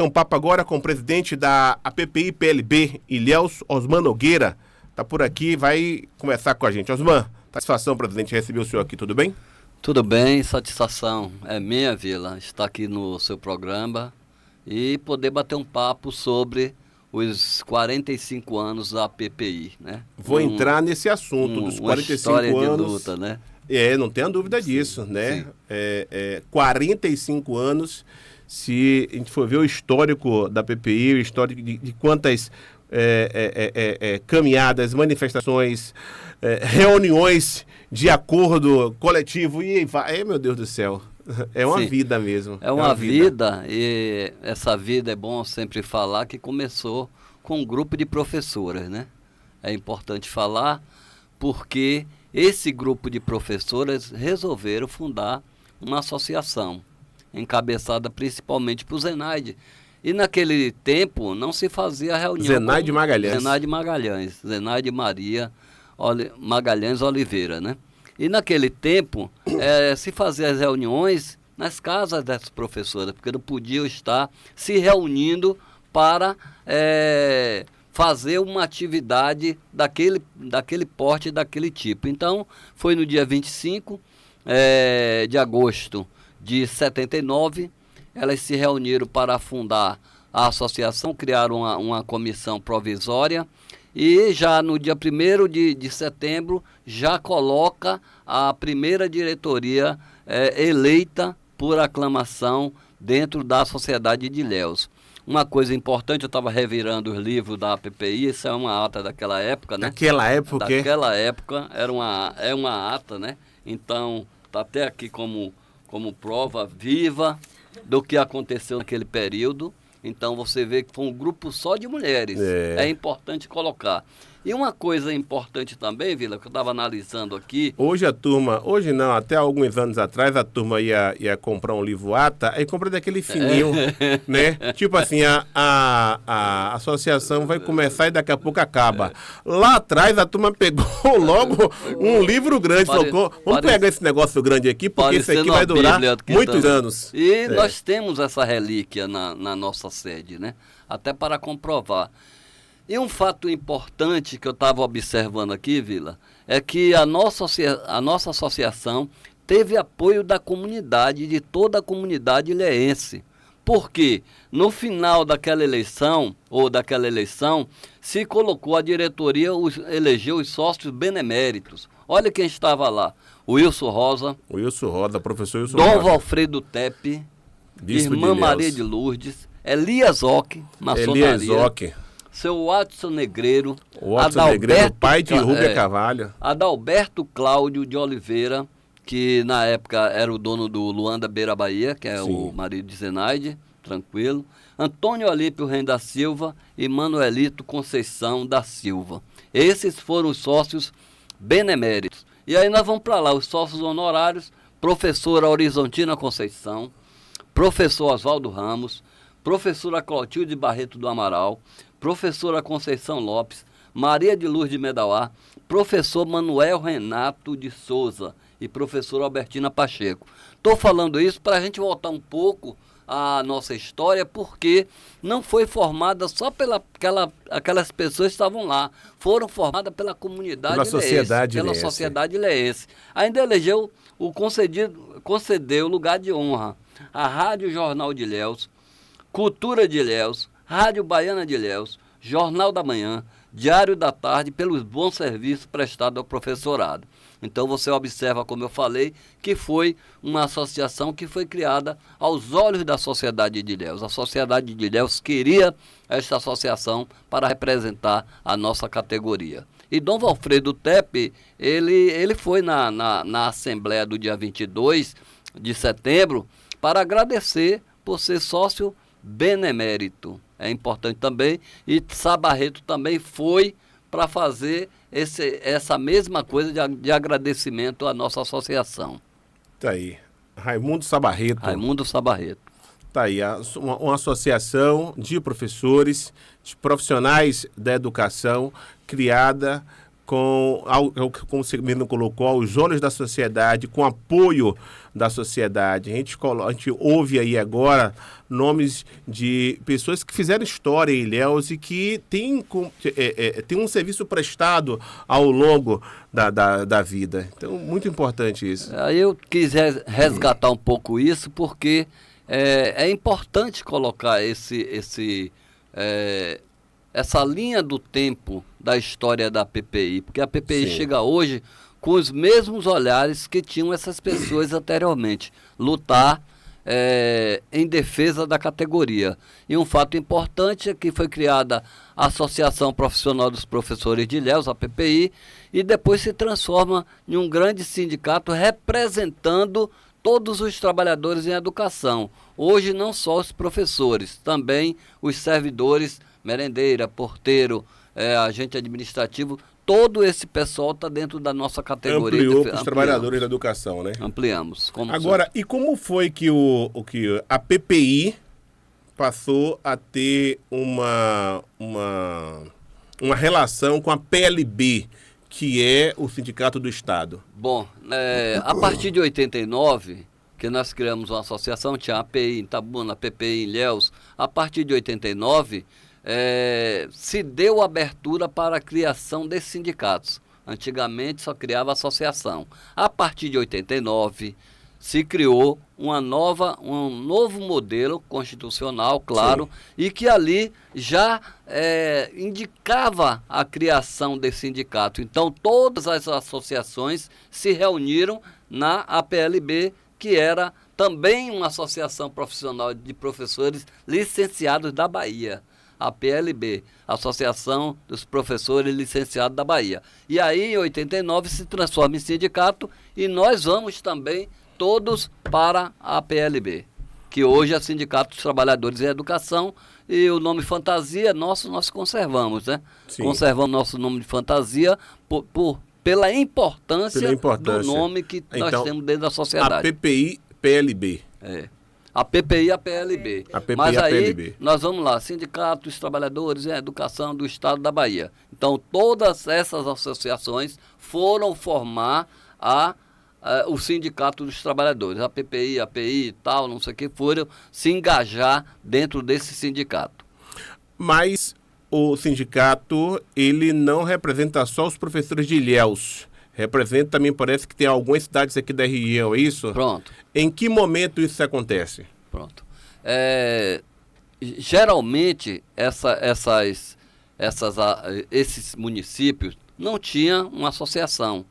Um papo agora com o presidente da APPI-PLB, Ilhéus Osman Nogueira. Está por aqui, vai conversar com a gente. Osman, satisfação, presidente, receber o senhor aqui, tudo bem? Tudo bem, satisfação é minha, Vila, estar aqui no seu programa e poder bater um papo sobre os 45 anos da APPI, né? Vou entrar nesse assunto dos 45 história anos. de luta, né? Não tenha dúvida disso, né? Sim. 45 anos, se a gente for ver o histórico da APPI, o histórico de quantas caminhadas, manifestações, reuniões de acordo coletivo, e vai, meu Deus do céu, é uma vida mesmo. É uma vida, e essa vida é bom sempre falar que começou com um grupo de professoras, né? É importante falar porque esse grupo de professoras resolveram fundar uma associação, encabeçada principalmente por Zenaide. E naquele tempo não se fazia reunião. Zenaide Magalhães. Zenaide Magalhães. Zenaide Maria Magalhães Oliveira, né? E naquele tempo se fazia as reuniões nas casas dessas professoras, porque não podiam estar se reunindo para fazer uma atividade daquele porte, daquele tipo. Então, foi no dia 25 de agosto de 79, elas se reuniram para fundar a associação, criaram uma comissão provisória e já no dia 1º de setembro já coloca a primeira diretoria eleita por aclamação dentro da Sociedade de Ilhéus. Uma coisa importante, eu estava revirando os livros da APPI, isso é uma ata daquela época, né? Daquela época? Daquela época, é uma ata, né? Então, está até aqui como prova viva do que aconteceu naquele período. Então, você vê que foi um grupo só de mulheres. É importante colocar. E uma coisa importante também, Vila, que eu estava analisando aqui... Hoje não, até alguns anos atrás, a turma ia comprar um livro ATA, aí compra daquele fininho, né? Tipo assim, a associação vai começar e daqui a pouco acaba. Lá atrás, a turma pegou logo um livro grande, falou, vamos pegar esse negócio grande aqui, porque esse aqui vai durar muitos anos. E nós temos essa relíquia na nossa sede, né? Até para comprovar. E um fato importante que eu estava observando aqui, Vila, é que a nossa associação teve apoio da comunidade, de toda a comunidade ilhéense. Porque no final daquela eleição, se colocou a diretoria, elegeu os sócios beneméritos. Olha quem estava lá. Wilson Rosa, professor Wilson Dom Rosa. Valfredo Tepe, irmã Maria de Lourdes, Elias Ock, maçonaria. Seu Watson Negreiro, pai de Rúbia Carvalho. Adalberto Cláudio de Oliveira, que na época era o dono do Luanda Beira Bahia, que é o marido de Zenaide, tranquilo. Antônio Alípio Reis da Silva e Manuelito Conceição da Silva. Esses foram os sócios beneméritos. E aí nós vamos para lá, os sócios honorários, professora Horizontina Conceição, professor Oswaldo Ramos, professora Clotilde Barreto do Amaral, professora Conceição Lopes, Maria de Luz de Medauá, professor Manuel Renato de Souza e professora Albertina Pacheco. Estou falando isso para a gente voltar um pouco à nossa história, porque não foi formada só aquelas pessoas que estavam lá, foram formadas pela comunidade pela sociedade ilhéense. Ainda elegeu, concedeu lugar de honra à Rádio Jornal de Ilhéus, Cultura de Ilhéus, Rádio Baiana de Ilhéus, Jornal da Manhã, Diário da Tarde, pelos bons serviços prestados ao professorado. Então você observa, como eu falei, que foi uma associação que foi criada aos olhos da Sociedade de Ilhéus. A Sociedade de Ilhéus queria esta associação para representar a nossa categoria. E Dom Valfredo Tepe, ele foi na Assembleia do dia 22 de setembro para agradecer por ser sócio benemérito. É importante também. E Sá Barreto também foi para fazer essa mesma coisa de agradecimento à nossa associação. Tá aí. Raimundo Sá Barreto. Tá aí, uma associação de professores, de profissionais da educação, criada como você mesmo colocou, aos olhos da sociedade, com apoio da sociedade. A gente ouve aí agora nomes de pessoas que fizeram história em Ilhéus e que têm um serviço prestado ao longo da vida. Então, muito importante isso. Aí eu quis resgatar um pouco isso, porque é importante colocar essa linha do tempo da história da PPI, porque a PPI Sim. chega hoje com os mesmos olhares que tinham essas pessoas anteriormente, lutar em defesa da categoria. E um fato importante é que foi criada a Associação Profissional dos Professores de Ilhéus, a PPI, e depois se transforma em um grande sindicato representando todos os trabalhadores em educação. Hoje não só os professores, também os servidores, merendeira, porteiro, agente administrativo, todo esse pessoal está dentro da nossa categoria. Ampliou para os trabalhadores da educação, né? Ampliamos. Agora, e como foi que a PPI passou a ter uma relação com a PLB, que é o Sindicato do Estado? Bom, a partir de 89, que nós criamos uma associação, tinha a API em Itabuna, a PPI em Ilhéus, a partir de 89, se deu abertura para a criação desses sindicatos. Antigamente só criava associação. A partir de 89, se criou um novo modelo constitucional, claro, Sim. e que ali já indicava a criação desse sindicato. Então, todas as associações se reuniram na APLB, que era também uma associação profissional de professores licenciados da Bahia. A PLB, Associação dos Professores Licenciados da Bahia. E aí, em 89, se transforma em sindicato e nós vamos também todos para a PLB, que hoje é Sindicato dos Trabalhadores em Educação, e o nome fantasia nós conservamos, né? Sim. Conservamos nosso nome de fantasia pela importância do nome que nós temos dentro da sociedade. A PPI, PLB. A PPI e a PLB. Mas aí, nós vamos lá, Sindicato dos Trabalhadores em Educação do Estado da Bahia. Então, todas essas associações foram formar o Sindicato dos Trabalhadores. A PPI, a API e tal, não sei o que, foram se engajar dentro desse sindicato. Mas o sindicato, ele não representa só os professores de Ilhéus. Representa também, parece que tem algumas cidades aqui da região, é isso? Pronto. Em que momento isso acontece? Pronto. Geralmente, esses municípios não tinham uma associação.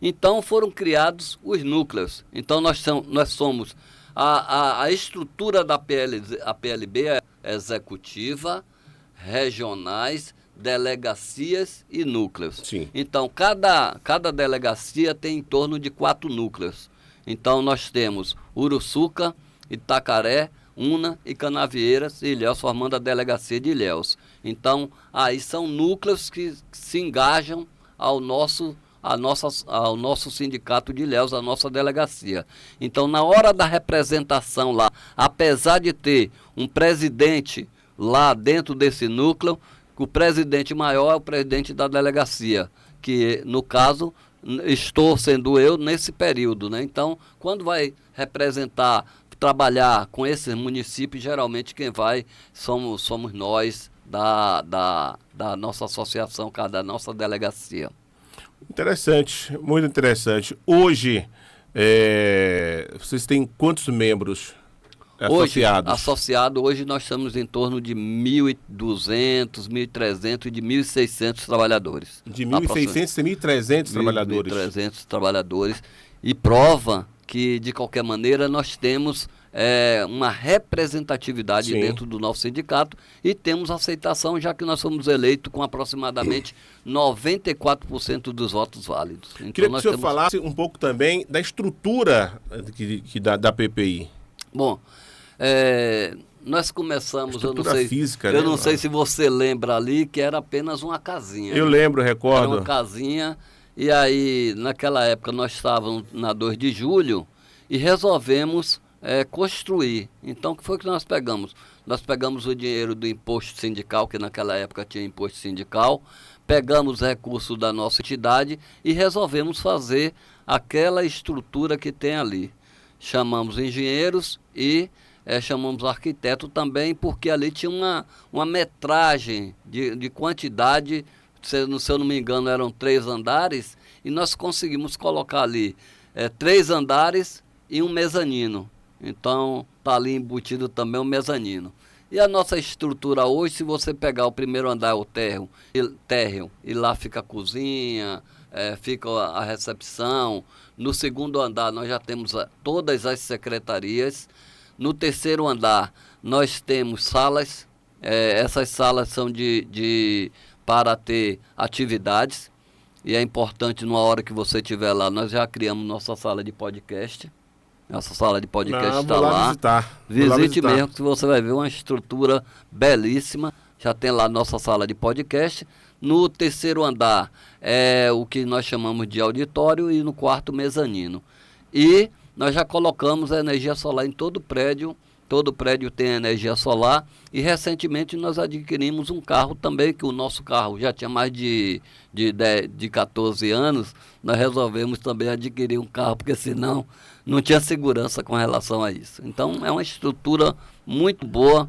Então, foram criados os núcleos. Então, nós somos... A estrutura da PLB é executiva, regionais, delegacias e núcleos. Sim. Então, cada delegacia tem em torno de 4 núcleos. Então, nós temos Uruçuca, Itacaré, Una e Canavieiras e Ilhéus, formando a delegacia de Ilhéus. Então, aí são núcleos que se engajam ao nosso sindicato de Ilhéus, a nossa delegacia. Então, na hora da representação lá, apesar de ter um presidente lá dentro desse núcleo, o presidente maior é o presidente da delegacia, que, no caso, estou sendo eu nesse período, né? Então, quando vai representar, trabalhar com esses municípios, geralmente quem vai somos nós da nossa associação, da nossa delegacia. Interessante, muito interessante. Hoje, vocês têm quantos membros associados? Hoje nós estamos em torno de 1.200, 1.300 e de 1.600 trabalhadores. De 1.600 e 1.300 trabalhadores. 1.300 trabalhadores. E prova que, de qualquer maneira, nós temos uma representatividade Sim. dentro do nosso sindicato e temos aceitação, já que nós fomos eleitos com aproximadamente 94% dos votos válidos. Então, queria que o senhor falasse um pouco também da estrutura da PPI. Bom, nós começamos, física, eu não sei se você lembra ali, que era apenas uma casinha. Eu lembro, recordo. Era uma casinha, e aí naquela época nós estávamos na 2 de julho e resolvemos construir. Então, o que foi que nós pegamos? nós pegamos o dinheiro do imposto sindical, que naquela época tinha imposto sindical, pegamos recursos da nossa entidade e resolvemos fazer aquela estrutura que tem ali. Chamamos engenheiros e chamamos arquiteto também, porque ali tinha uma metragem de quantidade, se eu não me engano eram 3 andares, e nós conseguimos colocar ali 3 andares e um mezanino. Então está ali embutido também um mezanino. E a nossa estrutura hoje, se você pegar o primeiro andar, o térreo, e lá fica a cozinha, fica a recepção. No segundo andar nós já temos todas as secretarias. No terceiro andar nós temos salas. Essas salas são para ter atividades. E é importante, numa hora que você estiver lá, nós já criamos nossa sala de podcast. Nossa sala de podcast está lá. Visite mesmo, que você vai ver uma estrutura belíssima. Já tem lá nossa sala de podcast. No terceiro andar é o que nós chamamos de auditório e no quarto mezanino. E nós já colocamos a energia solar em todo o prédio. Todo prédio tem energia solar. E recentemente nós adquirimos um carro também, que o nosso carro já tinha mais de 14 anos. Nós resolvemos também adquirir um carro, porque senão não tinha segurança com relação a isso. Então é uma estrutura muito boa.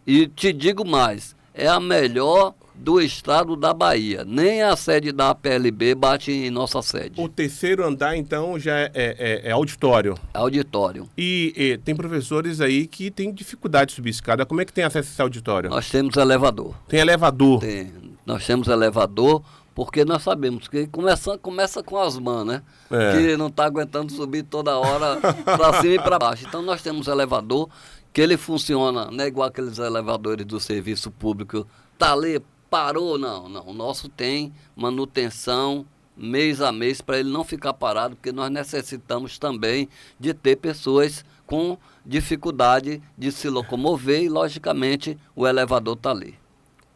E te digo mais, é a melhor do estado da Bahia. Nem a sede da APLB bate em nossa sede. O terceiro andar, então, já é auditório. Auditório. E tem professores aí que têm dificuldade de subir escada. Como é que tem acesso a esse auditório? Nós temos elevador. Tem elevador? Tem. Nós temos elevador, porque nós sabemos que começa com as mãos, né? Que não está aguentando subir toda hora para cima e para baixo. Então nós temos elevador, que ele funciona, não é igual aqueles elevadores do serviço público, tá ali, parou, não. O nosso tem manutenção mês a mês para ele não ficar parado, porque nós necessitamos também de ter pessoas com dificuldade de se locomover e, logicamente, o elevador está ali.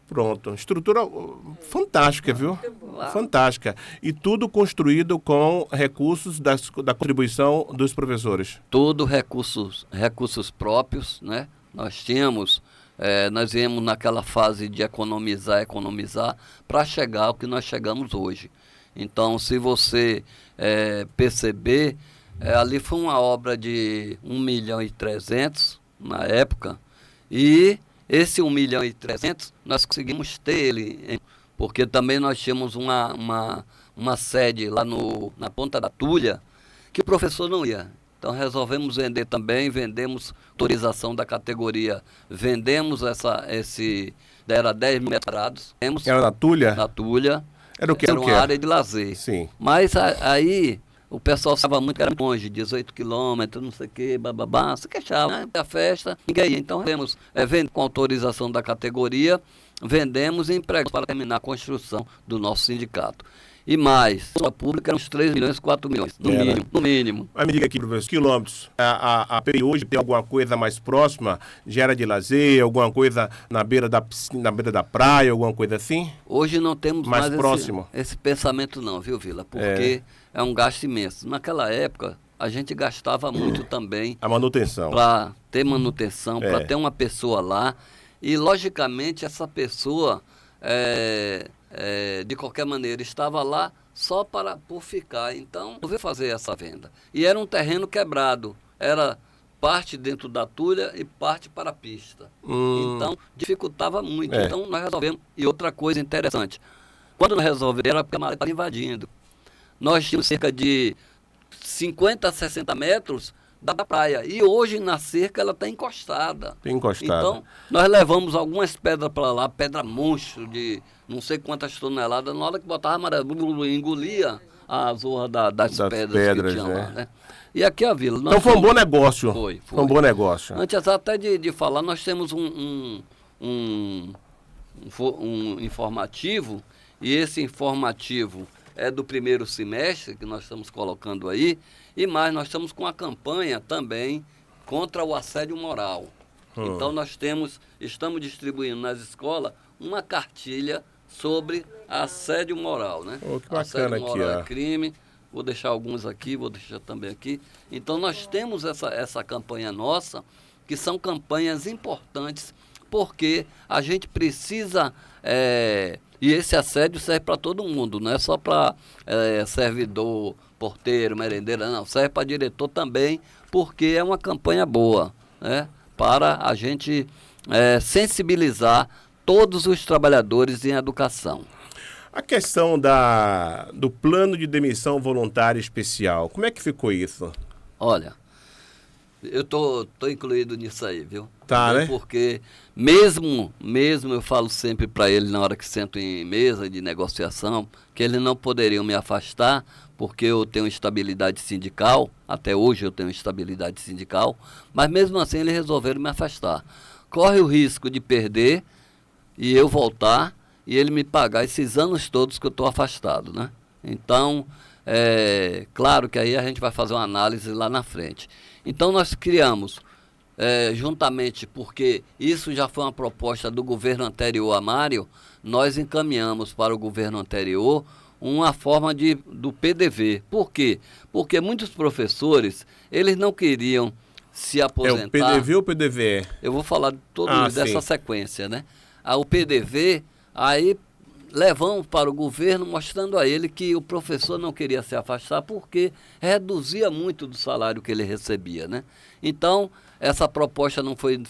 Pronto. Estrutura fantástica, viu? Fantástica. E tudo construído com recursos da contribuição dos professores. Tudo recursos próprios, né? Nós viemos naquela fase de economizar, para chegar ao que nós chegamos hoje. Então, se você perceber, ali foi uma obra de 1.300.000 na época, e esse 1.300.000 nós conseguimos ter ele, porque também nós tínhamos uma sede lá na Ponta da Tulha, que o professor não ia. Então resolvemos vender também, vendemos autorização da categoria, vendemos era 10 mil metrados. Era na Tulha? Na Tulha. Era o que? Era uma área de lazer. Sim. Mas aí o pessoal estava muito, era muito longe, 18 quilômetros, não sei o que, bababá, se queixava, né? A festa, ninguém ia. Então vendemos, com autorização da categoria, vendemos e empregamos para terminar a construção do nosso sindicato. E mais, a pública era uns 3 milhões, 4 milhões, no mínimo. Mas me diga aqui, professor, quilômetros, a PI hoje tem alguma coisa mais próxima, gera de lazer, alguma coisa na beira da piscina, na beira da praia, alguma coisa assim? Hoje não temos mais próximo. Esse pensamento não, viu, Vila? Porque é um gasto imenso. Naquela época, a gente gastava muito também. A manutenção. Para ter manutenção, para ter uma pessoa lá. E, logicamente, essa pessoa... de qualquer maneira, estava lá só por ficar. Então, eu vou fazer essa venda. E era um terreno quebrado. Era parte dentro da Tulha e parte para a pista. Então, dificultava muito. Então, nós resolvemos. E outra coisa interessante. Quando nós resolvemos, era porque a maré estava invadindo. Nós tínhamos cerca de 50 a 60 metros da praia. E hoje, na cerca, ela está encostada. Tem encostada. Então, nós levamos algumas pedras para lá, pedra monstro de não sei quantas toneladas. Na hora que botava a maré, engolia a zorra das pedras que tinha lá, né? E aqui a vila... Então foi um bom negócio. Foi. Foi um bom negócio. Antes até de falar, nós temos um informativo, e esse informativo é do primeiro semestre, que nós estamos colocando aí, e mais, nós estamos com a campanha também contra o assédio moral. Então nós estamos distribuindo nas escolas uma cartilha sobre assédio moral, né? Que bacana. Assédio moral é crime. Vou deixar alguns aqui, vou deixar também aqui. Então nós temos essa campanha nossa, que são campanhas importantes, porque a gente precisa, e esse assédio serve para todo mundo, não é só para servidor, porteiro, merendeira, não, serve para diretor também, porque é uma campanha boa, né, para a gente sensibilizar todos os trabalhadores em educação. A questão do plano de demissão voluntária especial, como é que ficou isso? Olha, eu tô incluído nisso aí, viu? Tá, né? Porque mesmo eu falo sempre para ele na hora que sento em mesa de negociação, que eles não poderiam me afastar, porque eu tenho estabilidade sindical, até hoje eu tenho estabilidade sindical, mas mesmo assim eles resolveram me afastar. Corre o risco de perder e eu voltar e ele me pagar esses anos todos que eu estou afastado, né? Então, claro que aí a gente vai fazer uma análise lá na frente. Então nós criamos, juntamente, porque isso já foi uma proposta do governo anterior a Mário, nós encaminhamos para o governo anterior uma forma do PDV. Por quê? Porque muitos professores, eles não queriam se aposentar. É o PDV ou o PDVE? Eu vou falar dessa sequência, né? O PDV, aí levamos para o governo mostrando a ele que o professor não queria se afastar porque reduzia muito do salário que ele recebia, né? Então, essa proposta não foi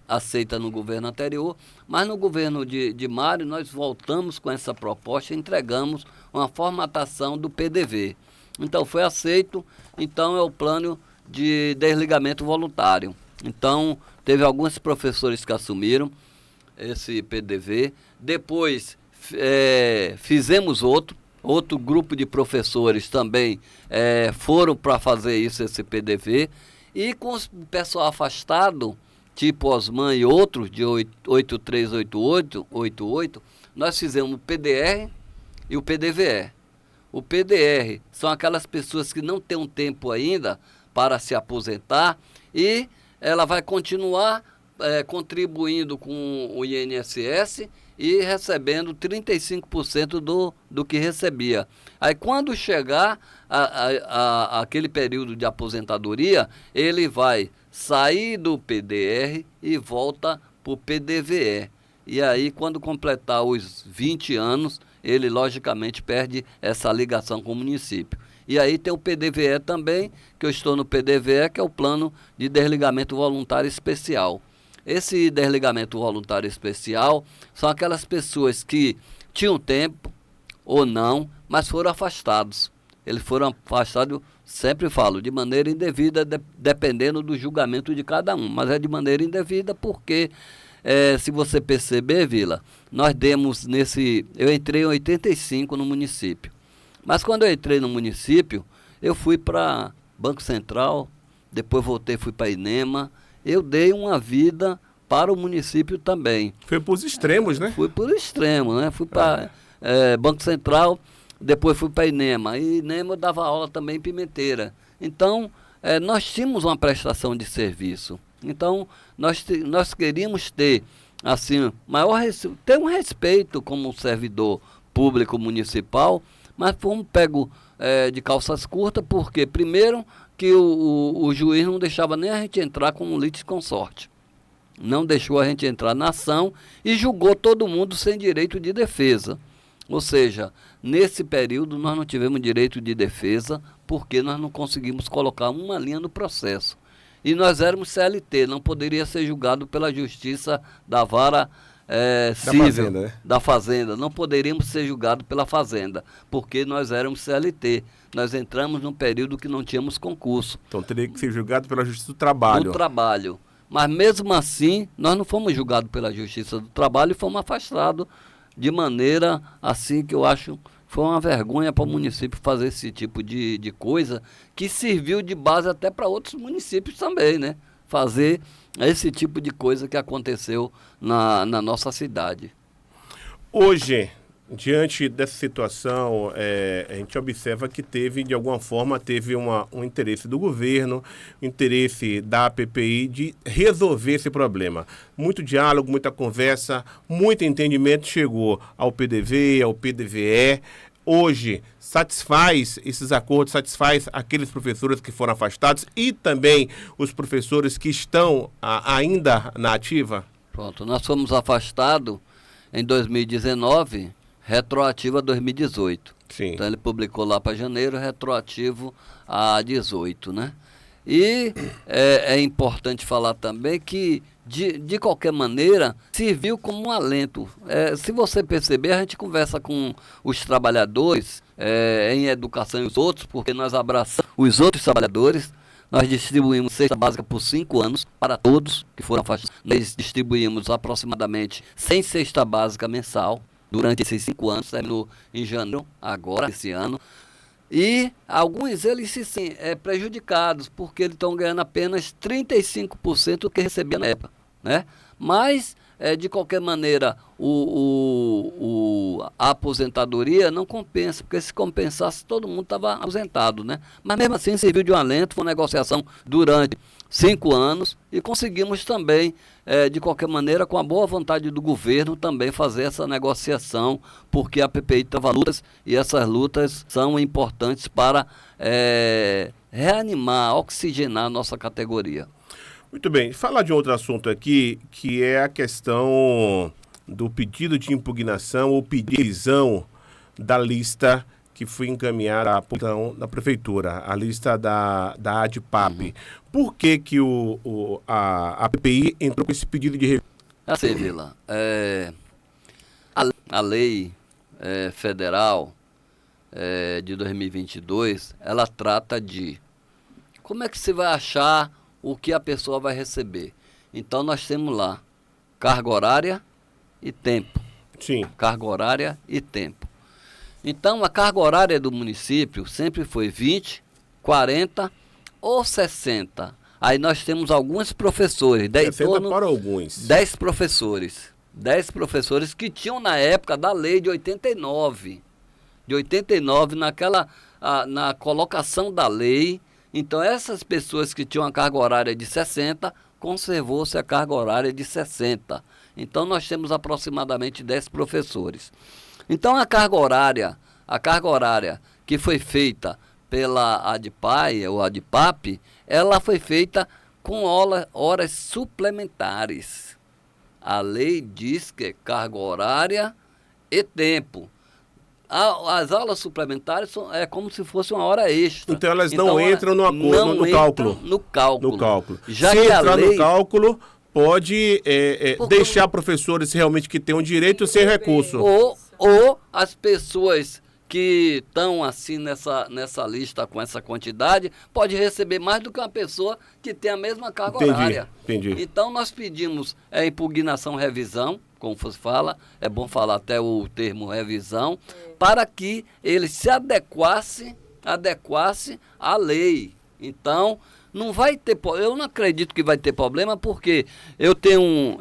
aceita no governo anterior, mas no governo de Mário nós voltamos com essa proposta e entregamos uma formatação do PDV. Então, foi aceito, então é o plano de desligamento voluntário. Então, teve alguns professores que assumiram esse PDV, depois fizemos outro grupo de professores também foram para fazer esse PDV, e com o pessoal afastado, tipo Osman e outros, de 8388, nós fizemos o PDR e o PDVE. O PDR são aquelas pessoas que não têm um tempo ainda para se aposentar e ela vai continuar contribuindo com o INSS e recebendo 35% do que recebia. Aí quando chegar aquele período de aposentadoria, ele vai sair do PDR e volta para o PDVE. E aí quando completar os 20 anos, ele logicamente perde essa ligação com o município. E aí tem o PDVE também, que eu estou no PDVE, que é o Plano de Desligamento Voluntário Especial. Esse desligamento voluntário especial são aquelas pessoas que tinham tempo ou não, mas foram afastados. Eles foram afastados, sempre falo, de maneira indevida, dependendo do julgamento de cada um. Mas é de maneira indevida porque, se você perceber, Vila, nós demos eu entrei em 85 no município. Mas quando eu entrei no município, eu fui para Banco Central, depois voltei, fui para Inema. Eu dei uma vida para o município também. Foi para os extremos, né? Fui por extremo, né? Fui para Banco Central, depois fui para Inema. E Inema eu dava aula também em Pimenteira. Então, nós tínhamos uma prestação de serviço. Então, nós queríamos ter, assim, ter um respeito como servidor público municipal, mas fomos pegos de calças curtas, porque, primeiro, que o juiz não deixava nem a gente entrar com um litisconsorte. Não deixou a gente entrar na ação e julgou todo mundo sem direito de defesa. Ou seja, nesse período nós não tivemos direito de defesa porque nós não conseguimos colocar uma linha no processo. E nós éramos CLT, não poderia ser julgado pela justiça da vara civil, Fazenda, né? Da Fazenda. Não poderíamos ser julgados pela Fazenda, porque nós éramos CLT. Nós entramos num período que não tínhamos concurso. Então teria que ser julgado pela Justiça do Trabalho. Do Trabalho. Mas mesmo assim, nós não fomos julgados pela Justiça do Trabalho e fomos afastados de maneira assim que eu acho foi uma vergonha para o município fazer esse tipo de coisa, que serviu de base até para outros municípios também, né? Fazer esse tipo de coisa que aconteceu na nossa cidade. Hoje, diante dessa situação, a gente observa que de alguma forma, teve um interesse do governo, interesse da APPI de resolver esse problema. Muito diálogo, muita conversa, muito entendimento chegou ao PDV, ao PDVE. hoje satisfaz esses acordos, satisfaz aqueles professores que foram afastados e também os professores que estão ainda na ativa? Pronto, nós fomos afastados em 2019, retroativo a 2018. Sim. Então ele publicou lá para janeiro, retroativo a 18, né? E é importante falar também que, de qualquer maneira, serviu como um alento. Se você perceber, a gente conversa com os trabalhadores em educação e os outros, porque nós abraçamos os outros trabalhadores. Nós distribuímos cesta básica por 5 anos para todos que foram afastados. Nós distribuímos aproximadamente 100 cesta básica mensal durante esses 5 anos, terminou em janeiro, agora, esse ano. E alguns eles se sim, prejudicados, porque eles estão ganhando apenas 35% do que recebiam na época, né? Mas, de qualquer maneira, a aposentadoria não compensa, porque se compensasse, todo mundo estava aposentado, né? Mas mesmo assim serviu de um alento, foi uma negociação durante 5 anos e conseguimos também, de qualquer maneira, com a boa vontade do governo, também fazer essa negociação, porque a PPI trava lutas e essas lutas são importantes para reanimar, oxigenar a nossa categoria. Muito bem. Falar de outro assunto aqui, que é a questão do pedido de impugnação ou pedição da lista que foi encaminhada à prefeitura, a lista da ADPAP. Por que a PPI entrou com esse pedido de revisão? Assim, Vila, a lei federal de 2022, ela trata de como é que se vai achar o que a pessoa vai receber. Então, nós temos lá carga horária e tempo. Sim. Carga horária e tempo. Então, a carga horária do município sempre foi 20, 40 ou 60. Aí nós temos alguns professores. 60 para alguns. 10 professores. 10 professores que tinham na época da lei de 89. De 89, na colocação da lei. Então, essas pessoas que tinham a carga horária de 60, conservou-se a carga horária de 60. Então, nós temos aproximadamente 10 professores. Então, a carga horária que foi feita pela ADPAI, ou ADPAP, ela foi feita com horas suplementares. A lei diz que é carga horária e tempo. As aulas suplementares é como se fosse uma hora extra. Então elas não entram no cálculo. No cálculo. Já se entrar no cálculo, pode deixar professores realmente que tenham direito sem recurso. Ou as pessoas que estão assim nessa lista com essa quantidade, pode receber mais do que uma pessoa que tem a mesma carga horária. Entendi. Então nós pedimos impugnação, revisão, como você fala, é bom falar até o termo revisão, para que ele se adequasse à lei. Então, não vai ter, eu não acredito que vai ter problema, porque eu tenho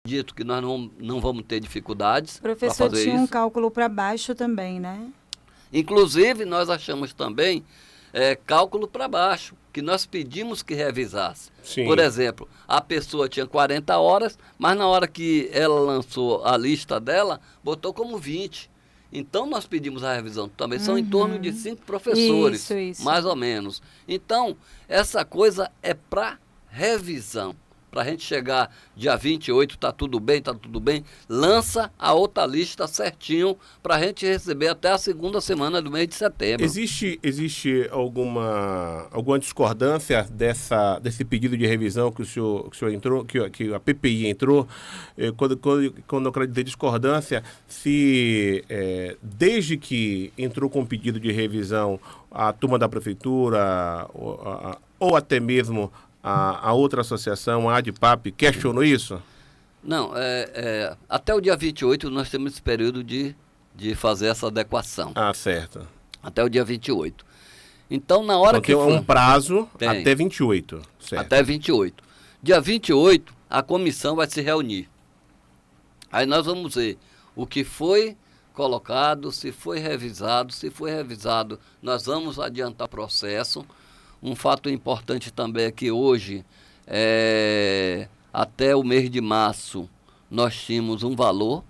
dito que nós não vamos ter dificuldades para fazer isso. Professor, tinha um cálculo para baixo também, né? Inclusive, nós achamos também cálculo para baixo, que nós pedimos que revisasse. Sim. Por exemplo, a pessoa tinha 40 horas, mas na hora que ela lançou a lista dela, botou como 20. Então, nós pedimos a revisão também. São em torno de 5 professores, Isso. mais ou menos. Então, essa coisa é para revisão. Para a gente chegar dia 28, está tudo bem, lança a outra lista certinho para a gente receber até a segunda semana do mês de setembro. Existe alguma discordância desse pedido de revisão que o senhor entrou, que a PPI entrou? Quando eu quero dizer discordância, se desde que entrou com o pedido de revisão a turma da prefeitura ou até mesmo a outra associação, a ADPAP, questionou isso? Não, até o dia 28 nós temos esse período de fazer essa adequação. Ah, certo. Até o dia 28. Então, na hora então, tem um prazo tem, até 28. Certo. Até 28. Dia 28, a comissão vai se reunir. Aí nós vamos ver o que foi colocado, se foi revisado. Se foi revisado, nós vamos adiantar o processo. Um fato importante também é que hoje, até o mês de março, nós tínhamos um valor,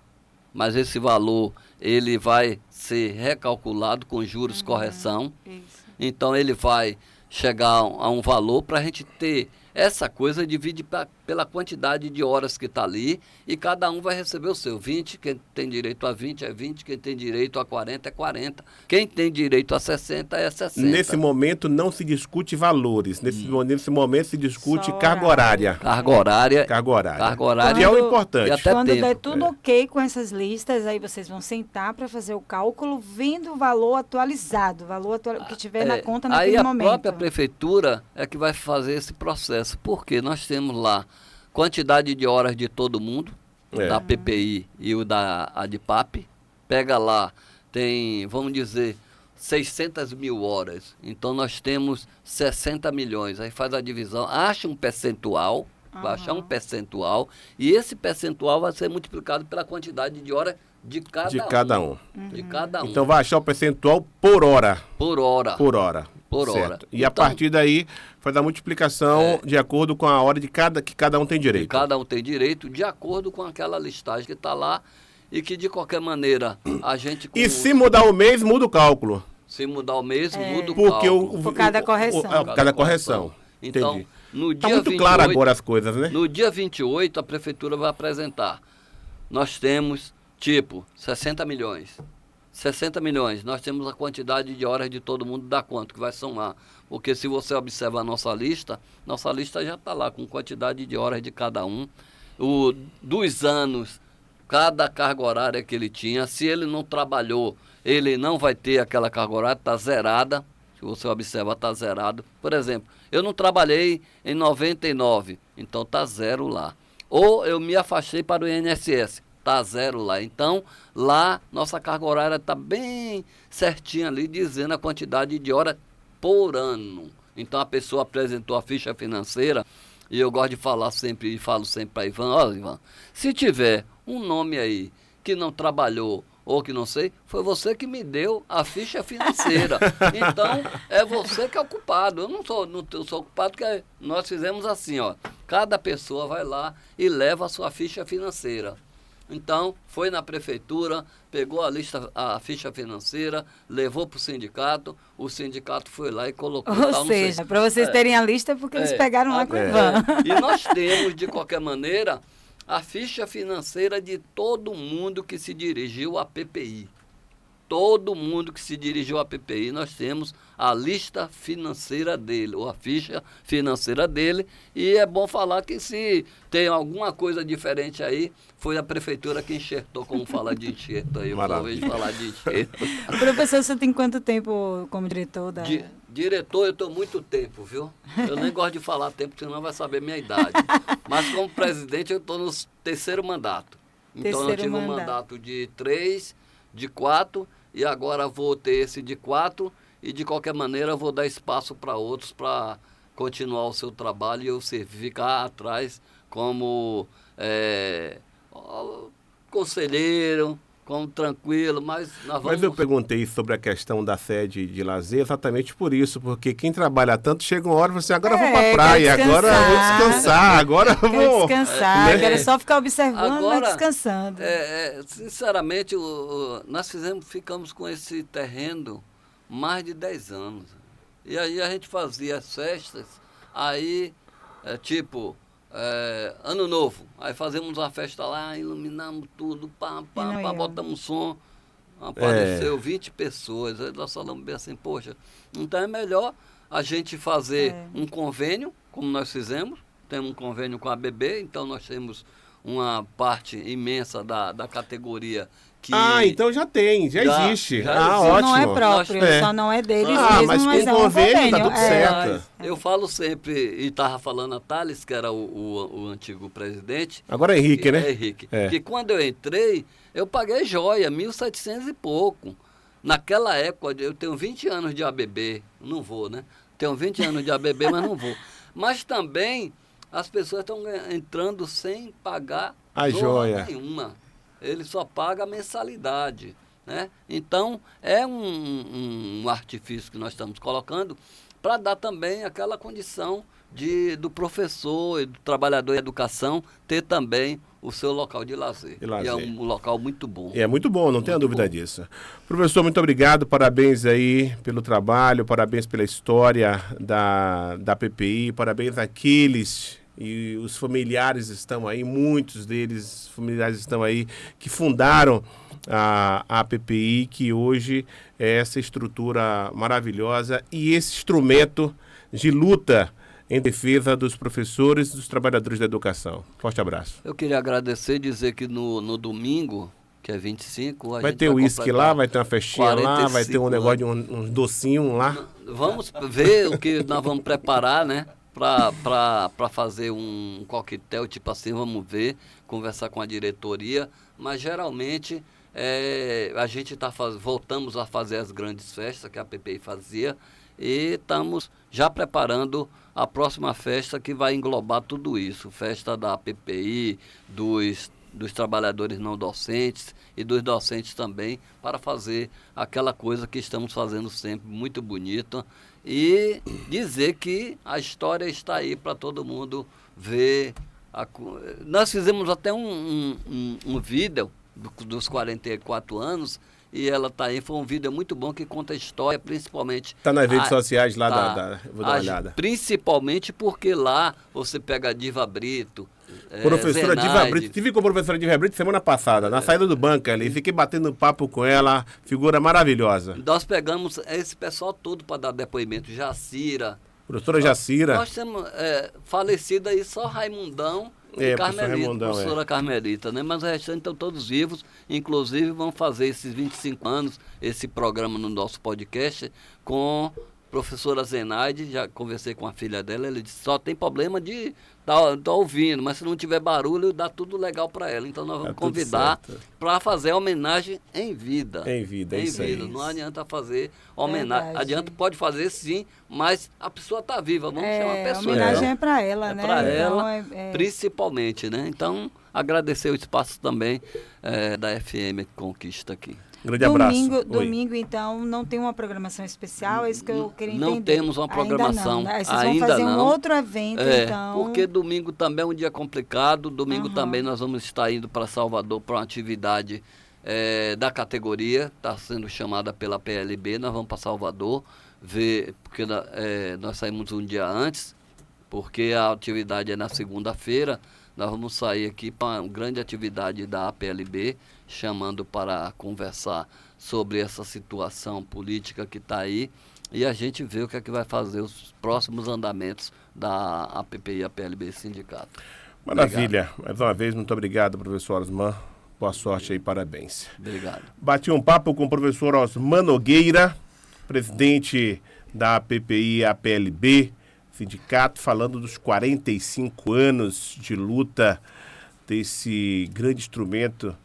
mas esse valor ele vai ser recalculado com juros correção. Isso. Então, ele vai chegar a um valor para a gente ter essa coisa, divide pela quantidade de horas que está ali e cada um vai receber o seu. 20, quem tem direito a 20 é 20, quem tem direito a 40 é 40, quem tem direito a 60 é 60. Nesse momento não se discute valores, nesse momento se discute Só carga horária. Carga horária. Que é o importante. E até Quando tempo. der tudo ok com essas listas, aí vocês vão sentar para fazer o cálculo, vendo o valor atualizado, o que tiver na conta naquele aí momento. A própria prefeitura é que vai fazer esse processo, porque nós temos lá quantidade de horas de todo mundo, da PPI e o da ADPAP, pega lá, tem, vamos dizer, 600 mil horas, então nós temos 60 milhões, aí faz a divisão, acha um percentual, vai achar um percentual, e esse percentual vai ser multiplicado pela quantidade de horas de cada um. De cada um. Então vai achar o percentual por hora. Por hora. E a partir daí faz a multiplicação de acordo com a hora que cada um tem direito. Cada um tem direito de acordo com aquela listagem que está lá e que de qualquer maneira a gente... E se mudar o mês, muda o cálculo. Se mudar o mês, muda o porque cálculo. Por cada correção. Cada correção. Então, entendi. no dia Está muito 28, claro agora as coisas, né? No dia 28, a prefeitura vai apresentar. Nós temos, 60 milhões. 60 milhões, nós temos a quantidade de horas de todo mundo, dá quanto que vai somar? Porque se você observa a nossa lista já está lá com quantidade de horas de cada um. Dos anos, cada carga horária que ele tinha, se ele não trabalhou, ele não vai ter aquela carga horária, está zerada. Se você observa, está zerado. Por exemplo, eu não trabalhei em 99, então está zero lá. Ou eu me afastei para o INSS. Está zero lá. Então, lá, nossa carga horária está bem certinha ali, dizendo a quantidade de horas por ano. Então, a pessoa apresentou a ficha financeira, e eu gosto de falar sempre, e falo sempre para Ivan, Ivan, se tiver um nome aí que não trabalhou, ou que não sei, foi você que me deu a ficha financeira. Então, é você que é o culpado. Eu não sou culpado, porque nós fizemos assim, cada pessoa vai lá e leva a sua ficha financeira. Então, foi na prefeitura, pegou a ficha financeira, levou para o sindicato foi lá e colocou. Ou seja, para vocês terem a lista, porque eles pegaram lá com o Ivan. E nós temos, de qualquer maneira, a ficha financeira de todo mundo que se dirigiu à PPI. Todo mundo que se dirigiu à PPI, nós temos a lista financeira dele, ou a ficha financeira dele, e é bom falar que se tem alguma coisa diferente aí, foi a prefeitura que enxertou, como fala de enxerto aí, eu talvez falar de enxerto. Professor, você tem quanto tempo como diretor da... Diretor, eu estou muito tempo, viu? Eu nem gosto de falar tempo, senão vai saber minha idade. Mas como presidente, eu estou no terceiro mandato. Então, eu tive um mandato de 3, de 4, e agora vou ter esse de 4, e de qualquer maneira vou dar espaço para outros para continuar o seu trabalho e eu ficar atrás como conselheiro, como tranquilo, mas nós vamos... Mas eu perguntei sobre a questão da sede de lazer exatamente por isso, porque quem trabalha tanto chega uma hora e fala assim, agora eu vou pra praia, agora eu vou descansar, agora eu vou... Descansar, quero só ficar observando, agora, mas descansando. Sinceramente, nós ficamos com esse terreno mais de 10 anos. E aí a gente fazia as festas, aí, Ano Novo, aí fazemos uma festa lá, iluminamos tudo, botamos som, apareceu 20 pessoas, aí nós falamos bem assim, poxa, então é melhor a gente fazer um convênio, como nós fizemos, temos um convênio com a ABB, então nós temos uma parte imensa da categoria que... então já existe. Já ótimo. Não é próprio, só não é deles mesmo, mas com convênio tá tudo certo. Eu falo sempre, e estava falando a Thales, que era o antigo presidente. Agora é Henrique, né? Henrique. Que quando eu entrei, eu paguei joia, 1.700 e pouco. Naquela época, eu tenho 20 anos de ABB, não vou, né? Tenho 20 anos de ABB, mas não vou. Mas também as pessoas estão entrando sem pagar joia nenhuma. Ele só paga a mensalidade, né? Então, é um artifício que nós estamos colocando para dar também aquela condição do professor e do trabalhador em educação ter também o seu local de lazer. E é um local muito bom. É muito bom, não tenha dúvida disso. Professor, muito obrigado, parabéns aí pelo trabalho, parabéns pela história da PPI, parabéns àqueles... E os familiares estão aí, muitos deles, familiares estão aí, que fundaram a PPI, que hoje é essa estrutura maravilhosa e esse instrumento de luta em defesa dos professores e dos trabalhadores da educação. Forte abraço. Eu queria agradecer e dizer que no domingo, que é 25... vai ter uísque lá, vai ter uma festinha lá, vai ter um negócio de um docinho lá. Vamos ver o que nós vamos preparar, né? Para fazer um coquetel, tipo assim, vamos ver, conversar com a diretoria, mas geralmente a gente voltamos a fazer as grandes festas que a PPI fazia e estamos já preparando a próxima festa que vai englobar tudo isso, festa da PPI, dos trabalhadores não docentes e dos docentes também, para fazer aquela coisa que estamos fazendo sempre, muito bonita, e dizer que a história está aí para todo mundo ver. Nós fizemos até um vídeo dos 44 anos, e ela está aí, foi um vídeo muito bom que conta a história, principalmente... Está nas redes sociais lá, vou dar uma olhada. Principalmente porque lá você pega a Diva Brito, professora Zenaide. Diva Brito, estive com a professora Diva Brito semana passada, na saída do banco ali, fiquei batendo papo com ela, figura maravilhosa. Nós pegamos esse pessoal todo para dar depoimento, Jacira. Professora Jacira. Nós temos falecida aí só Raimundão e Carmelita, professora Carmelita, né? Mas o restante estão todos vivos, inclusive vão fazer esses 25 anos, esse programa no nosso podcast com... Professora Zenaide, já conversei com a filha dela, ela disse, só tem problema de tá ouvindo, mas se não tiver barulho, dá tudo legal para ela. Então nós vamos convidar para fazer a homenagem em vida. Em vida, é isso aí. Não adianta fazer homenagem. Pode fazer sim, mas a pessoa está viva, vamos chamar a pessoa. A homenagem é para ela, né? Para ela, principalmente, né? Então, agradecer o espaço também da FM Conquista aqui. Grande abraço. Domingo, então, não tem uma programação especial? É isso que eu queria entender. Não temos uma programação. Ainda não, né? Vocês vão fazer um outro evento, então. Porque domingo também é um dia complicado. Domingo também nós vamos estar indo para Salvador para uma atividade da categoria. Está sendo chamada pela PLB. Nós vamos para Salvador ver, porque nós saímos um dia antes, porque a atividade é na segunda-feira. Nós vamos sair aqui para uma grande atividade da PLB, chamando para conversar sobre essa situação política que está aí, e a gente vê o que é que vai fazer os próximos andamentos da APPI e APLB Sindicato. Maravilha. Obrigado. Mais uma vez, muito obrigado, professor Osman. Boa sorte aí, parabéns. Obrigado. Bati um papo com o professor Osman Nogueira, presidente da APPI e APLB Sindicato, falando dos 45 anos de luta desse grande instrumento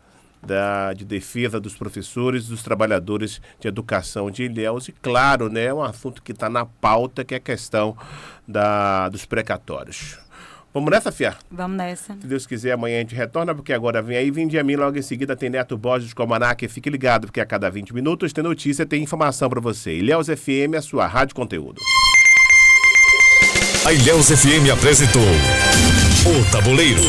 de defesa dos professores e dos trabalhadores de educação de Ilhéus. E claro, né, é um assunto que está na pauta, que é a questão dos precatórios. Vamos nessa, Fia? Vamos nessa. Se Deus quiser, amanhã a gente retorna, porque agora vem aí, vem de mim, logo em seguida tem Neto Borges com o Almanac. Fique ligado, porque a cada 20 minutos tem notícia, tem informação para você. Ilhéus FM, a sua rádio conteúdo. A Ilhéus FM apresentou O Tabuleiro.